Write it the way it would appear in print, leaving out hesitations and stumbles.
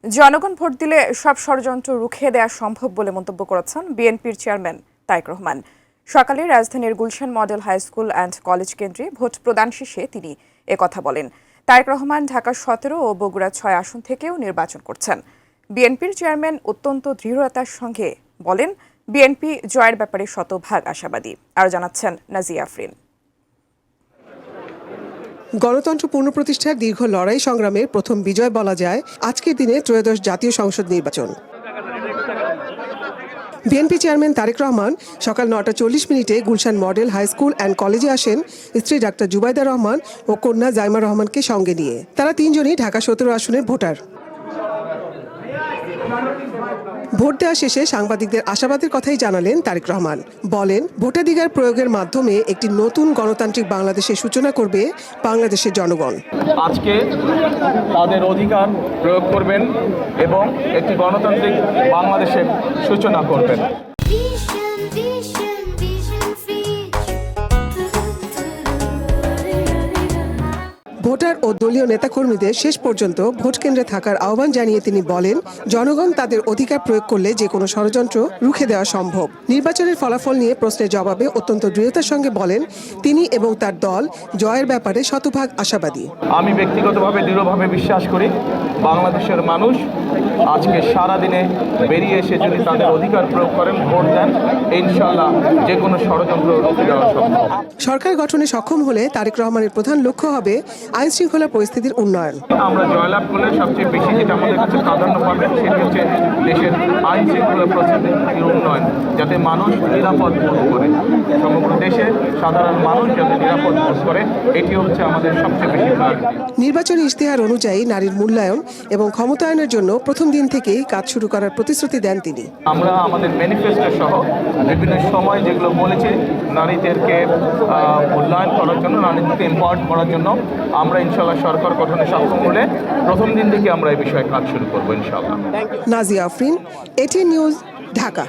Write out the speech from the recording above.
জনগণ ভোট দিলে সব ষড়যন্ত্র রুখে দেওয়া সম্ভব বলে মন্তব্য করেছেন বিএনপির চেয়ারম্যান তারেক রহমান। সকালে রাজধানীর Gulshan model high school and college কেন্দ্রে ভোট প্রদান শেষে তিনি একথা বলেন। তারেক রহমান ঢাকা 17 ও বগুড়া 6 আসন থেকেও নির্বাচন করছেন। বিএনপির চেয়ারম্যান অত্যন্ত দৃঢ়তার সঙ্গে বলেন, বিএনপি জয়ের ব্যাপারে শতভাগ আশাবাদী। আরও জানাচ্ছেন নাজিয়া আফরিন। গণতন্ত্র পুনঃপ্রতিষ্ঠার দীর্ঘ লড়াই সংগ্রামের প্রথম বিজয় বলা যায় আজকের দিনে ত্রয়োদশ জাতীয় সংসদ নির্বাচন। বিএনপি চেয়ারম্যান তারেক রহমান সকাল 9টা 40 মিনিটে Gulshan model high school and কলেজে আসেন স্ত্রী ডাক্তার জুবাইদা রহমান ও কন্যা জাইমা রহমানকে সঙ্গে নিয়ে। তারা তিনজনই ঢাকা 17 আসনের ভোটার। ভোট দেওয়া শেষে সাংবাদিকদের আশাবাদের কথাই জানালেন তারেক রহমান। বলেন, ভোটাধিকার প্রয়োগের মাধ্যমে একটি নতুন গণতান্ত্রিক বাংলাদেশের সূচনা করবে বাংলাদেশের জনগণ। আজকে তাদের অধিকার প্রয়োগ করবেন এবং একটি গণতান্ত্রিক বাংলাদেশের সূচনা করবেন। ভোটার ও দলীয় নেতাকর্মীদের শেষ পর্যন্ত ভোট কেন্দ্রে থাকার আহ্বান জানিয়ে তিনি বলেন, জনগণ তাদের অধিকার প্রয়োগ করলে যে কোনো ষড়যন্ত্র রুখে দেওয়া সম্ভব। নির্বাচনের ফলাফল নিয়ে প্রশ্নের জবাবে অত্যন্ত দৃঢ়তার সঙ্গে বলেন, তিনি এবং তার দল জয়ের ব্যাপারে শতভাগ আশাবাদী। আমি ব্যক্তিগতভাবে দৃঢ়ভাবে বিশ্বাস করি, বাংলাদেশের মানুষ আজকে সারাদিনে বেরিয়ে এসে যদি তাদের অধিকার প্রয়োগ করেন, ভোট দেন, ইনশাল্লাহ যে কোনো ষড়যন্ত্র রুখে দেওয়া সম্ভব। সরকার গঠনে সক্ষম হলে তারেক রহমানের প্রধান লক্ষ্য হবে আইন শৃঙ্খলা পরিস্থিতির উন্নয়ন। আমরা জয়লাভ করলে সবচেয়ে বেশি যেটা আমাদের কাছে প্রাধান্য পাবে সেটি হচ্ছে দেশের আইন শৃঙ্খলা পরিস্থিতির উন্নয়ন, যাতে মানুষ নিরাপদ বোধ করে, সমগ্র দেশে সাধারণ মানুষ যাতে নিরাপদ বোধ করে, এটি হচ্ছে আমাদের সবচেয়ে বেশি প্রায়োরিটি। নির্বাচনী ইশতেহার অনুযায়ী নারীর মূল্যায়ন এবং ক্ষমতায়নের জন্য প্রথম দিন থেকেই কাজ শুরু করার প্রতিশ্রুতি দেন তিনি। আমরা আমাদের ম্যানিফেস্টো সহ বিভিন্ন সময় যেগুলো বলেছি, নারীদেরকে মূল্যায়ন করার জন্য, নারীদেরকে এম্পাওয়ার্ড করার জন্য আমরা ইনশাল্লাহ সরকার গঠনে সক্ষম হলে প্রথম দিন থেকে আমরা এই বিষয়ে কাজ শুরু করবো ইনশাল্লাহ। Nazia Afrin, ATN news, Dhaka.